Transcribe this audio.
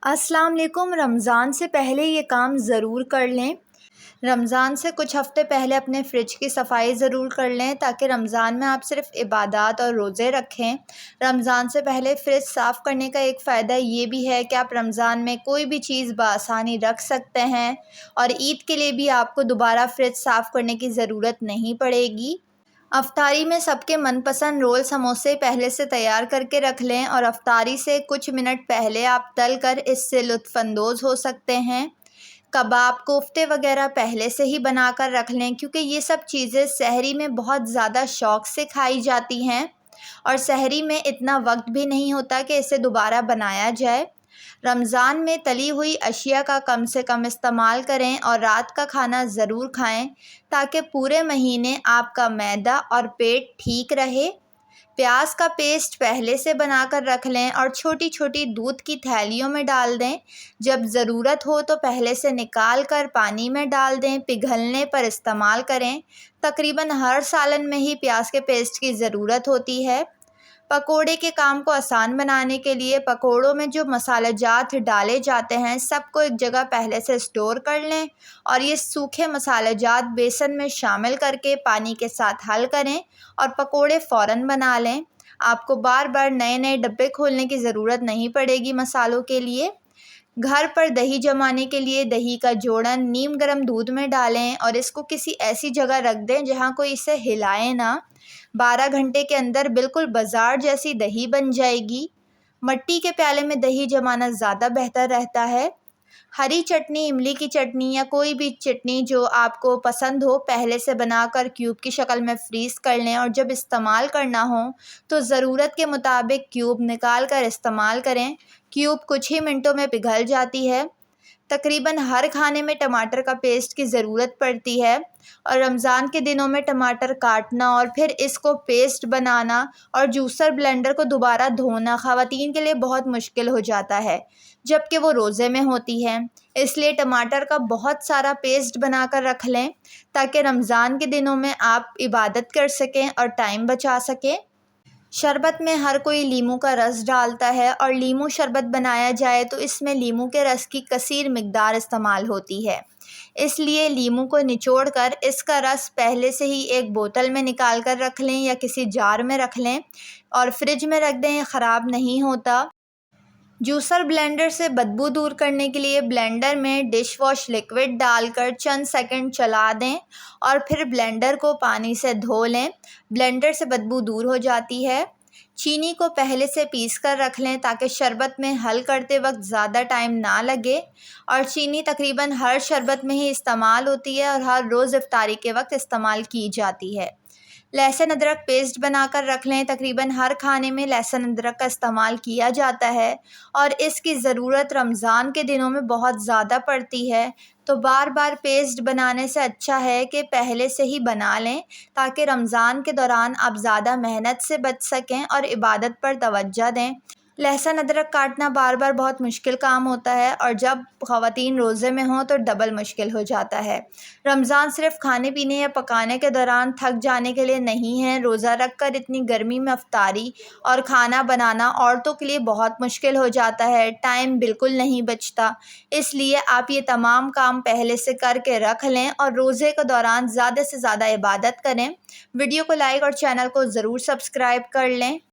अस्सलाम वालेकुम। रमज़ान से पहले ये काम ज़रूर कर लें। रमज़ान से कुछ हफ़्ते पहले अपने फ़्रिज की सफ़ाई ज़रूर कर लें ताकि रमज़ान में आप सिर्फ़ इबादत और रोज़े रखें। रमज़ान से पहले फ़्रिज साफ़ करने का एक फ़ायदा ये भी है कि आप रमज़ान में कोई भी चीज़ बआसानी रख सकते हैं और ईद के लिए भी आपको दोबारा फ़्रिज साफ़ करने की ज़रूरत नहीं पड़ेगी। अफ्तारी में सबके मनपसंद रोल समोसे पहले से तैयार करके रख लें और अफ्तारी से कुछ मिनट पहले आप तल कर इससे लुत्फ़अंदोज़ हो सकते हैं। कबाब, कोफ्ते वगैरह पहले से ही बना कर रख लें क्योंकि ये सब चीज़ें सहरी में बहुत ज़्यादा शौक़ से खाई जाती हैं और सहरी में इतना वक्त भी नहीं होता कि इसे दोबारा बनाया जाए। रमज़ान में तली हुई अशिया का कम से कम इस्तेमाल करें और रात का खाना ज़रूर खाएं ताकि पूरे महीने आपका मैदा और पेट ठीक रहे। प्याज का पेस्ट पहले से बनाकर रख लें और छोटी छोटी दूध की थैलियों में डाल दें। जब ज़रूरत हो तो पहले से निकाल कर पानी में डाल दें, पिघलने पर इस्तेमाल करें। तकरीबन हर सालन में ही प्याज के पेस्ट की ज़रूरत होती है। पकोड़े के काम को आसान बनाने के लिए पकोड़ों में जो मसालेजात डाले जाते हैं सबको एक जगह पहले से स्टोर कर लें और ये सूखे मसालेजात बेसन में शामिल करके पानी के साथ हल करें और पकोड़े फ़ौरन बना लें। आपको बार बार नए नए डब्बे खोलने की ज़रूरत नहीं पड़ेगी मसालों के लिए। घर पर दही जमाने के लिए दही का जोड़न नीम गर्म दूध में डालें और इसको किसी ऐसी जगह रख दें जहां कोई इसे हिलाए ना। 12 घंटे के अंदर बिल्कुल बाज़ार जैसी दही बन जाएगी। मिट्टी के प्याले में दही जमाना ज़्यादा बेहतर रहता है। हरी चटनी, इमली की चटनी या कोई भी चटनी जो आपको पसंद हो पहले से बनाकर क्यूब की शक्ल में फ्रीज़ कर लें और जब इस्तेमाल करना हो तो ज़रूरत के मुताबिक क्यूब निकाल कर इस्तेमाल करें। क्यूब कुछ ही मिनटों में पिघल जाती है। तकरीबन हर खाने में टमाटर का पेस्ट की ज़रूरत पड़ती है और रमज़ान के दिनों में टमाटर काटना और फिर इसको पेस्ट बनाना और जूसर ब्लेंडर को दोबारा धोना ख़वातीन के लिए बहुत मुश्किल हो जाता है जबकि वो रोज़े में होती है। इसलिए टमाटर का बहुत सारा पेस्ट बना कर रख लें ताकि रमज़ान के दिनों में आप इबादत कर सकें और टाइम बचा सकें। शरबत में हर कोई लीमू का रस डालता है और लीमू शरबत बनाया जाए तो इसमें लीमू के रस की कसीर मिकदार इस्तेमाल होती है। इसलिए लीमू को निचोड़कर इसका रस पहले से ही एक बोतल में निकाल कर रख लें या किसी जार में रख लें और फ्रिज में रख दें, ख़राब नहीं होता। जूसर ब्लेंडर से बदबू दूर करने के लिए ब्लेंडर में डिश वॉश लिक्विड डालकर चंद सेकंड चला दें और फिर ब्लेंडर को पानी से धो लें। ब्लेंडर से बदबू दूर हो जाती है। चीनी को पहले से पीस कर रख लें ताकि शरबत में हल करते वक्त ज़्यादा टाइम ना लगे और चीनी तकरीबन हर शरबत में ही इस्तेमाल होती है और हर रोज़ इफ्तारी के वक्त इस्तेमाल की जाती है। लहसुन अदरक पेस्ट बनाकर रख लें। तकरीबन हर खाने में लहसुन अदरक का इस्तेमाल किया जाता है और इसकी ज़रूरत रमज़ान के दिनों में बहुत ज़्यादा पड़ती है तो बार बार पेस्ट बनाने से अच्छा है कि पहले से ही बना लें ताकि रमज़ान के दौरान आप ज़्यादा मेहनत से बच सकें और इबादत पर तवज्जो दें। लहसुन अदरक काटना बार बार बहुत मुश्किल काम होता है और जब ख़वातीन रोज़े में हों तो डबल मुश्किल हो जाता है। रमज़ान सिर्फ़ खाने पीने या पकाने के दौरान थक जाने के लिए नहीं है। रोज़ा रख कर इतनी गर्मी में अफ्तारी और खाना बनाना औरतों के लिए बहुत मुश्किल हो जाता है, टाइम बिल्कुल नहीं बचता। इसलिए आप ये तमाम काम पहले से करके रख लें और रोज़े के दौरान ज़्यादा से ज़्यादा इबादत करें। वीडियो को लाइक और चैनल को ज़रूर सब्सक्राइब कर लें।